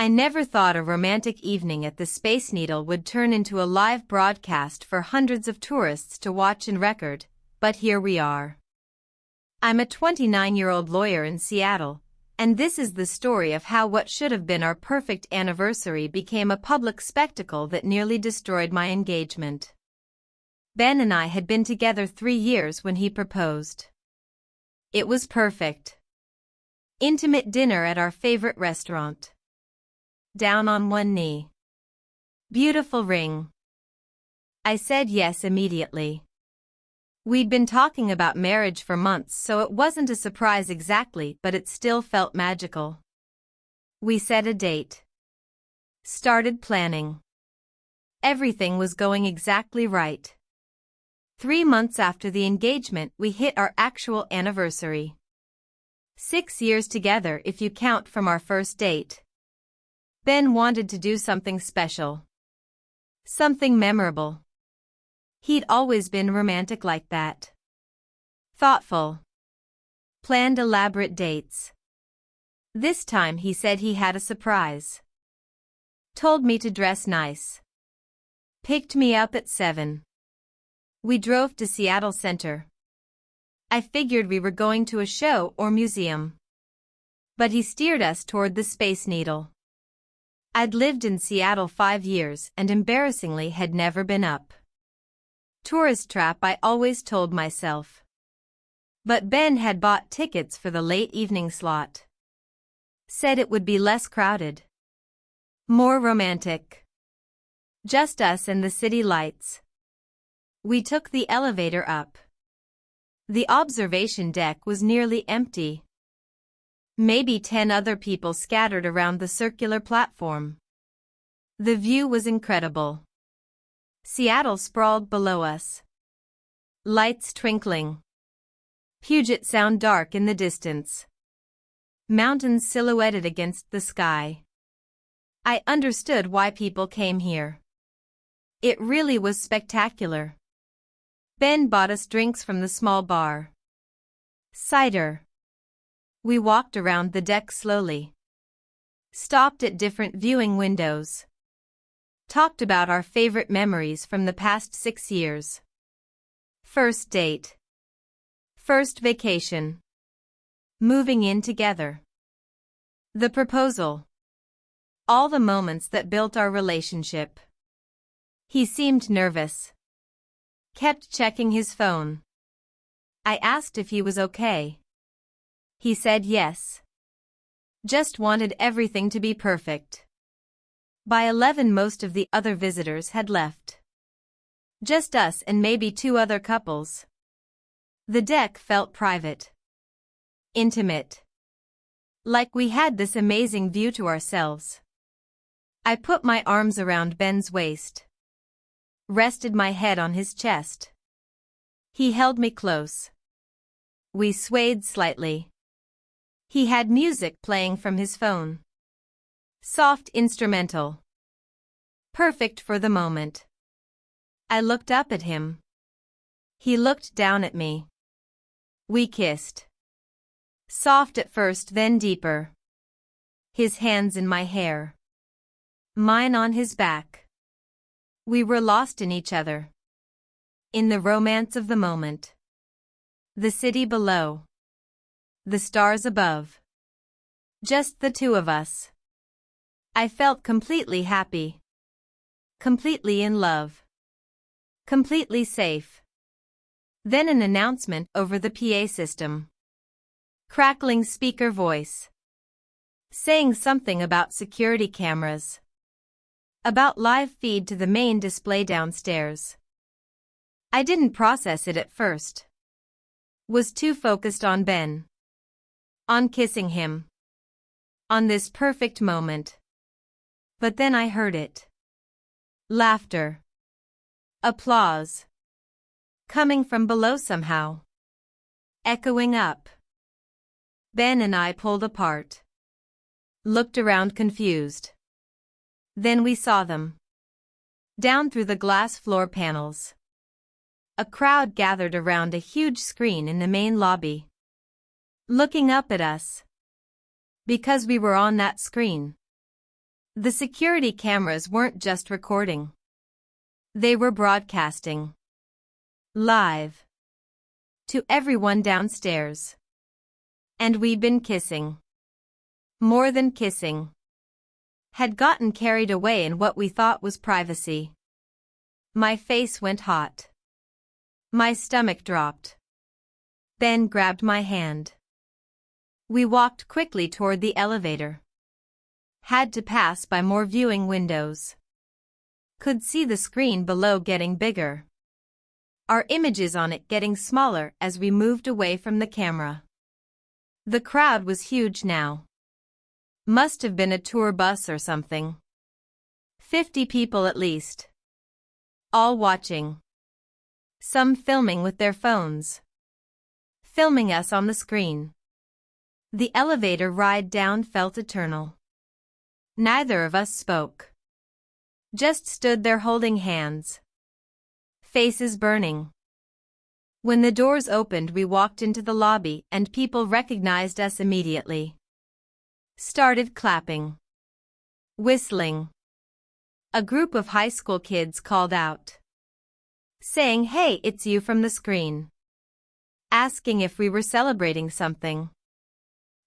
I never thought a romantic evening at the Space Needle would turn into a live broadcast for hundreds of tourists to watch and record, but here we are. I'm a 29-year-old lawyer in Seattle, and this is the story of how what should have been our perfect anniversary became a public spectacle that nearly destroyed my engagement. Ben and I had been together 3 years when he proposed. It was perfect. Intimate dinner at our favorite restaurant. Down on one knee. Beautiful ring. I said yes immediately. We'd been talking about marriage for months, so it wasn't a surprise exactly, but it still felt magical. We set a date. Started planning. Everything was going exactly right. 3 months after the engagement, we hit our actual anniversary. 6 years together if you count from our first date. Ben wanted to do something special. Something memorable. He'd always been romantic like that. Thoughtful. Planned elaborate dates. This time he said he had a surprise. Told me to dress nice. Picked me up at 7. We drove to Seattle Center. I figured we were going to a show or museum. But he steered us toward the Space Needle. I'd lived in Seattle 5 years and embarrassingly had never been up. Tourist trap, I always told myself. But Ben had bought tickets for the late evening slot. Said it would be less crowded. More romantic. Just us and the city lights. We took the elevator up. The observation deck was nearly empty. Maybe 10 other people scattered around the circular platform. The view was incredible. Seattle sprawled below us. Lights twinkling. Puget Sound dark in the distance. Mountains silhouetted against the sky. I understood why people came here. It really was spectacular. Ben bought us drinks from the small bar. Cider. We walked around the deck slowly. Stopped at different viewing windows. Talked about our favorite memories from the past 6 years. First date. First vacation. Moving in together. The proposal. All the moments that built our relationship. He seemed nervous. Kept checking his phone. I asked if he was okay. He said yes. Just wanted everything to be perfect. By 11 most of the other visitors had left. Just us and maybe 2 other couples. The deck felt private. Intimate. Like we had this amazing view to ourselves. I put my arms around Ben's waist. Rested my head on his chest. He held me close. We swayed slightly. He had music playing from his phone. Soft instrumental. Perfect for the moment. I looked up at him. He looked down at me. We kissed. Soft at first, then deeper. His hands in my hair. Mine on his back. We were lost in each other. In the romance of the moment. The city below. The stars above. Just the 2 of us. I felt completely happy. Completely in love. Completely safe. Then an announcement over the PA system. Crackling speaker voice. Saying something about security cameras. About live feed to the main display downstairs. I didn't process it at first. Was too focused on Ben. On kissing him. On this perfect moment. But then I heard it. Laughter. Applause. Coming from below somehow. Echoing up. Ben and I pulled apart. Looked around confused. Then we saw them. Down through the glass floor panels. A crowd gathered around a huge screen in the main lobby. Looking up at us. Because we were on that screen. The security cameras weren't just recording. They were broadcasting. Live. To everyone downstairs. And we'd been kissing. More than kissing. Had gotten carried away in what we thought was privacy. My face went hot. My stomach dropped. Ben grabbed my hand. We walked quickly toward the elevator. Had to pass by more viewing windows. Could see the screen below getting bigger. Our images on it getting smaller as we moved away from the camera. The crowd was huge now. Must have been a tour bus or something. 50 people at least. All watching. Some filming with their phones. Filming us on the screen. The elevator ride down felt eternal. Neither of us spoke. Just stood there holding hands. Faces burning. When the doors opened, we walked into the lobby and people recognized us immediately. Started clapping. Whistling. A group of high school kids called out. Saying, "Hey, it's you from the screen." Asking if we were celebrating something.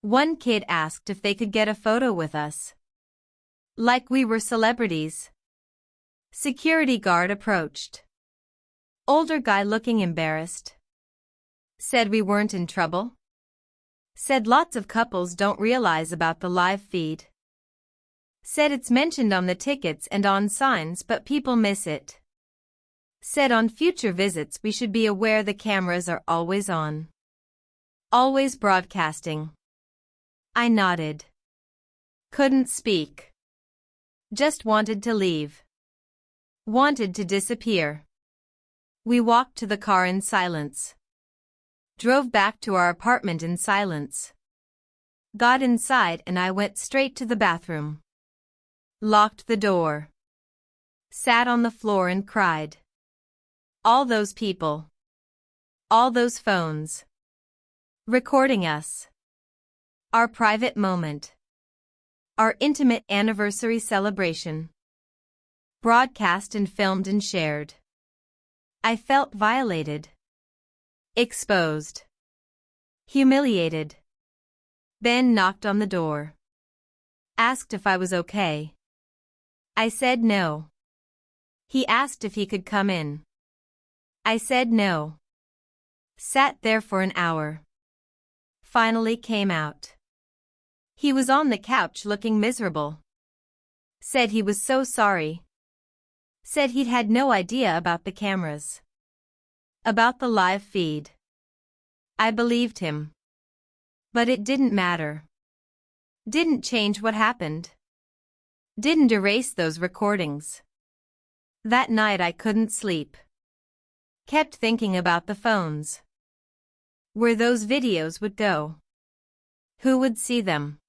One kid asked if they could get a photo with us. Like we were celebrities. Security guard approached. Older guy looking embarrassed. Said we weren't in trouble. Said lots of couples don't realize about the live feed. Said it's mentioned on the tickets and on signs but people miss it. Said on future visits we should be aware the cameras are always on. Always broadcasting. I nodded. Couldn't speak. Just wanted to leave. Wanted to disappear. We walked to the car in silence. Drove back to our apartment in silence. Got inside and I went straight to the bathroom. Locked the door. Sat on the floor and cried. All those people. All those phones. Recording us. Our private moment. Our intimate anniversary celebration. Broadcast and filmed and shared. I felt violated. Exposed. Humiliated. Ben knocked on the door. Asked if I was okay. I said no. He asked if he could come in. I said no. Sat there for an hour. Finally came out. He was on the couch looking miserable. Said he was so sorry. Said he'd had no idea about the cameras. About the live feed. I believed him. But it didn't matter. Didn't change what happened. Didn't erase those recordings. That night I couldn't sleep. Kept thinking about the phones. Where those videos would go. Who would see them?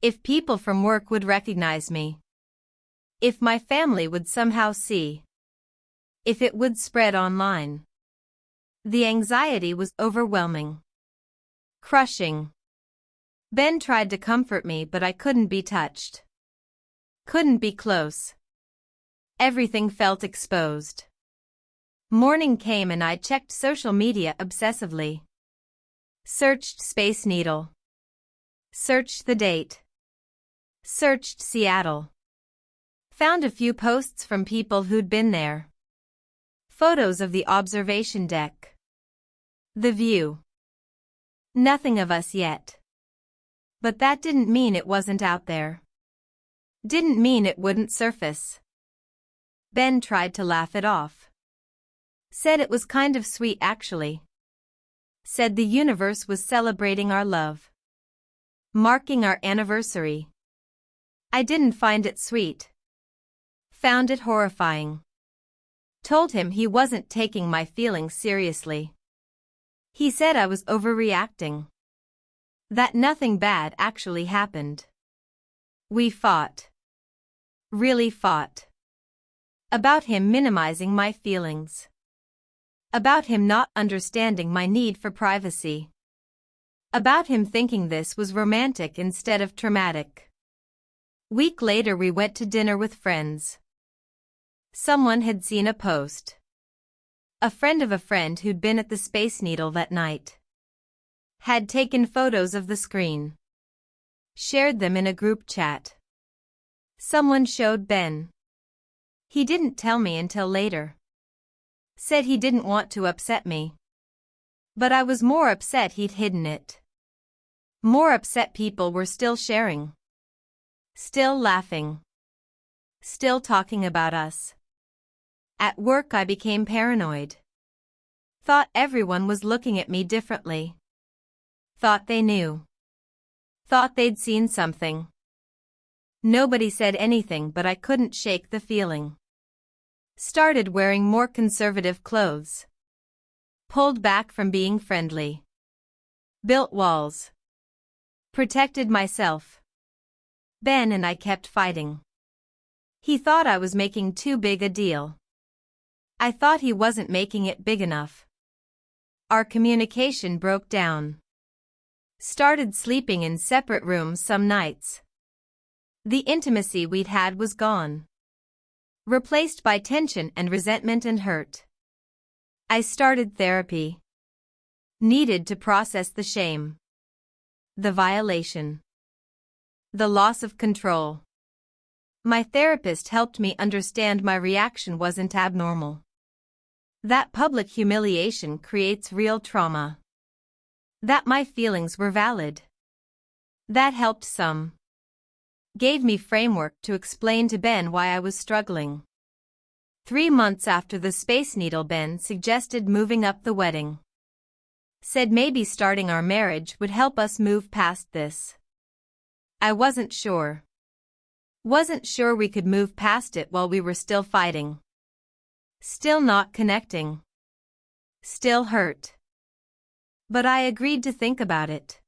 If people from work would recognize me. If my family would somehow see. If it would spread online. The anxiety was overwhelming. Crushing. Ben tried to comfort me but I couldn't be touched. Couldn't be close. Everything felt exposed. Morning came and I checked social media obsessively. Searched Space Needle. Searched the date. Searched Seattle. Found a few posts from people who'd been there. Photos of the observation deck. The view. Nothing of us yet. But that didn't mean it wasn't out there. Didn't mean it wouldn't surface. Ben tried to laugh it off. Said it was kind of sweet actually. Said the universe was celebrating our love. Marking our anniversary. I didn't find it sweet. Found it horrifying. Told him he wasn't taking my feelings seriously. He said I was overreacting. That nothing bad actually happened. We fought. Really fought. About him minimizing my feelings. About him not understanding my need for privacy. About him thinking this was romantic instead of traumatic. Week later we went to dinner with friends. Someone had seen a post. A friend of a friend who'd been at the Space Needle that night had taken photos of the screen, shared them in a group chat. Someone showed Ben. He didn't tell me until later. Said he didn't want to upset me. But I was more upset he'd hidden it. More upset people were still sharing. Still laughing. Still talking about us. At work I became paranoid. Thought everyone was looking at me differently. Thought they knew. Thought they'd seen something. Nobody said anything, but I couldn't shake the feeling. Started wearing more conservative clothes. Pulled back from being friendly. Built walls. Protected myself. Ben and I kept fighting. He thought I was making too big a deal. I thought he wasn't making it big enough. Our communication broke down. Started sleeping in separate rooms some nights. The intimacy we'd had was gone. Replaced by tension and resentment and hurt. I started therapy. Needed to process the shame. The violation. The loss of control. My therapist helped me understand my reaction wasn't abnormal. That public humiliation creates real trauma. That my feelings were valid. That helped some. Gave me framework to explain to Ben why I was struggling. 3 months after the Space Needle, Ben suggested moving up the wedding. Said maybe starting our marriage would help us move past this. I wasn't sure. Wasn't sure we could move past it while we were still fighting. Still not connecting. Still hurt. But I agreed to think about it.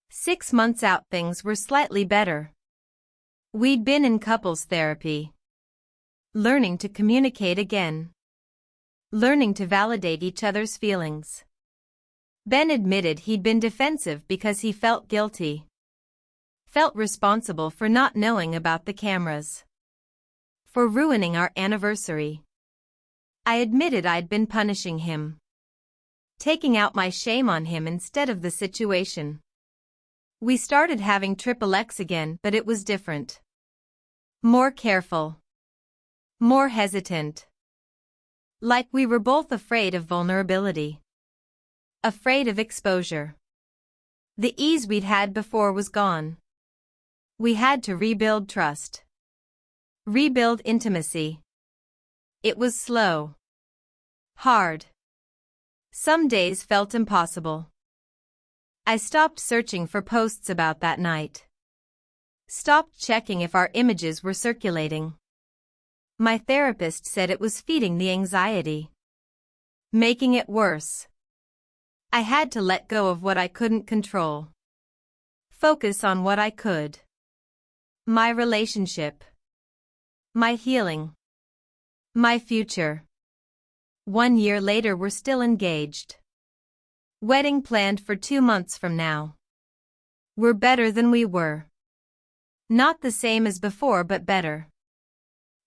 6 months out, things were slightly better. We'd been in couples therapy. Learning to communicate again. Learning to validate each other's feelings. Ben admitted he'd been defensive because he felt guilty. Felt responsible for not knowing about the cameras. For ruining our anniversary. I admitted I'd been punishing him. Taking out my shame on him instead of the situation. We started having XXX again, but it was different. More careful. More hesitant. Like we were both afraid of vulnerability. Afraid of exposure. The ease we'd had before was gone. We had to rebuild trust. Rebuild intimacy. It was slow. Hard. Some days felt impossible. I stopped searching for posts about that night. Stopped checking if our images were circulating. My therapist said it was feeding the anxiety. Making it worse. I had to let go of what I couldn't control. Focus on what I could. My relationship. My healing. My future. 1 year later, we're still engaged. Wedding planned for 2 months from now. We're better than we were. Not the same as before, but better.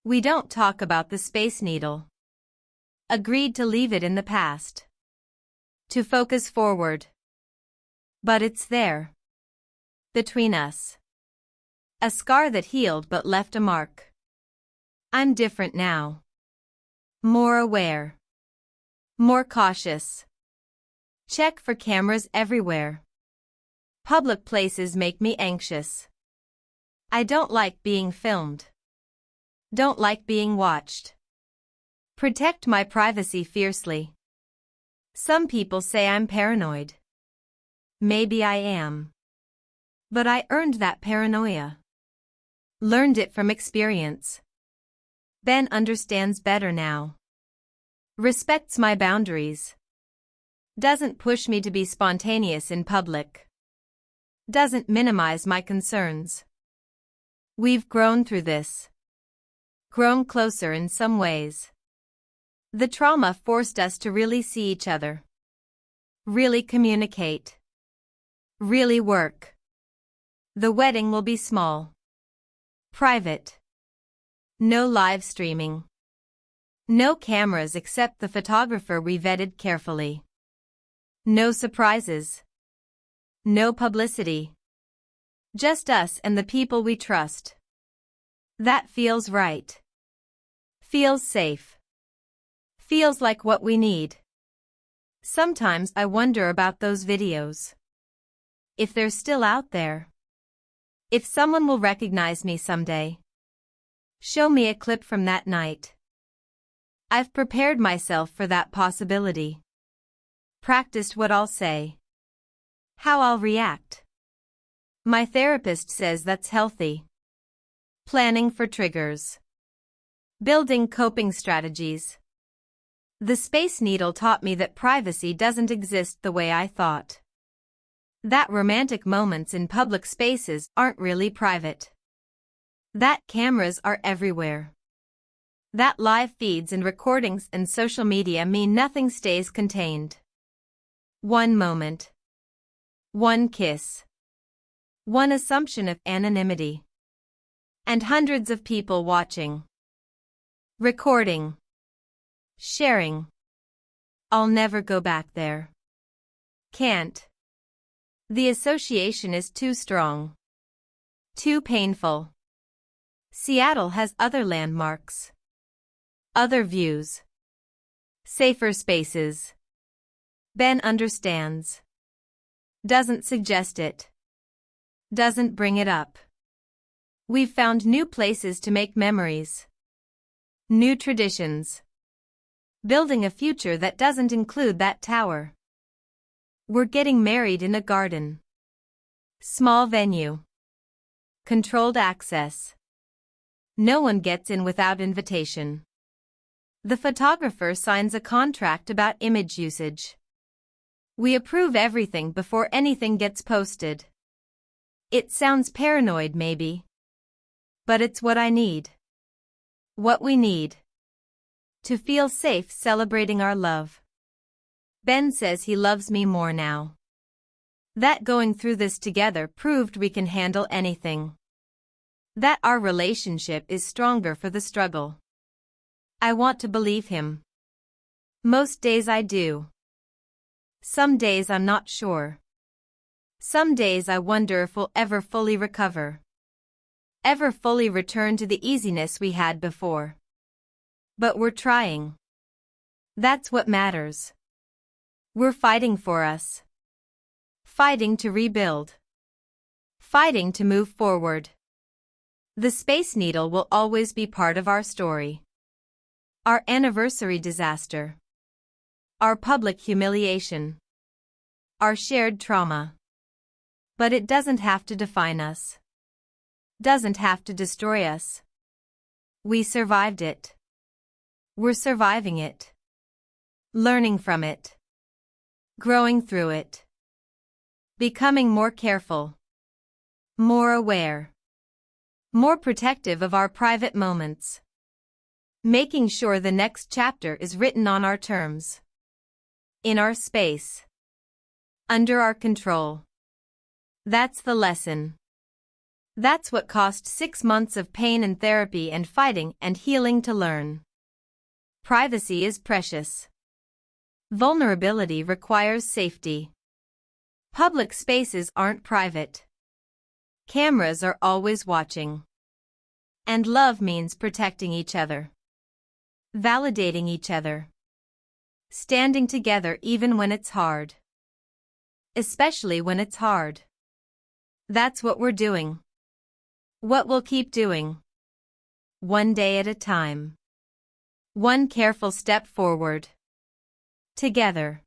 We don't talk about the Space Needle. Agreed to leave it in the past. To focus forward. But it's there. Between us. A scar that healed but left a mark. I'm different now. More aware. More cautious. Check for cameras everywhere. Public places make me anxious. I don't like being filmed. Don't like being watched. Protect my privacy fiercely. Some people say I'm paranoid. Maybe I am. But I earned that paranoia. Learned it from experience. Ben understands better now. Respects my boundaries. Doesn't push me to be spontaneous in public. Doesn't minimize my concerns. We've grown through this. Grown closer in some ways. The trauma forced us to really see each other. Really communicate. Really work. The wedding will be small. Private. No live streaming. No cameras except the photographer we vetted carefully. No surprises. No publicity. Just us and the people we trust. That feels right. Feels safe. Feels like what we need. Sometimes I wonder about those videos. If they're still out there. If someone will recognize me someday. Show me a clip from that night. I've prepared myself for that possibility. Practiced what I'll say. How I'll react. My therapist says that's healthy. Planning for triggers. Building coping strategies. The Space Needle taught me that privacy doesn't exist the way I thought. That romantic moments in public spaces aren't really private. That cameras are everywhere. That live feeds and recordings and social media mean nothing stays contained. One moment. One kiss. One assumption of anonymity. And hundreds of people watching. Recording. Sharing. I'll never go back there. Can't. The association is too strong. Too painful. Seattle has other landmarks. Other views. Safer spaces. Ben understands. Doesn't suggest it. Doesn't bring it up. We've found new places to make memories. New traditions. Building a future that doesn't include that tower. We're getting married in a garden. Small venue. Controlled access. No one gets in without invitation. The photographer signs a contract about image usage. We approve everything before anything gets posted. It sounds paranoid maybe. But it's what I need. What we need. To feel safe celebrating our love. Ben says he loves me more now. That going through this together proved we can handle anything. That our relationship is stronger for the struggle. I want to believe him. Most days I do. Some days I'm not sure. Some days I wonder if we'll ever fully recover. Ever fully return to the easiness we had before. But we're trying. That's what matters. We're fighting for us. Fighting to rebuild. Fighting to move forward. The Space Needle will always be part of our story. Our anniversary disaster. Our public humiliation. Our shared trauma. But it doesn't have to define us. Doesn't have to destroy us. We survived it. We're surviving it. Learning from it. Growing through it. Becoming more careful. More aware. More protective of our private moments. Making sure the next chapter is written on our terms. In our space. Under our control. That's the lesson. That's what cost 6 months of pain and therapy and fighting and healing to learn. Privacy is precious. Vulnerability requires safety. Public spaces aren't private. Cameras are always watching. And love means protecting each other. Validating each other. Standing together even when it's hard. Especially when it's hard. That's what we're doing. What we'll keep doing. One day at a time. One careful step forward. Together.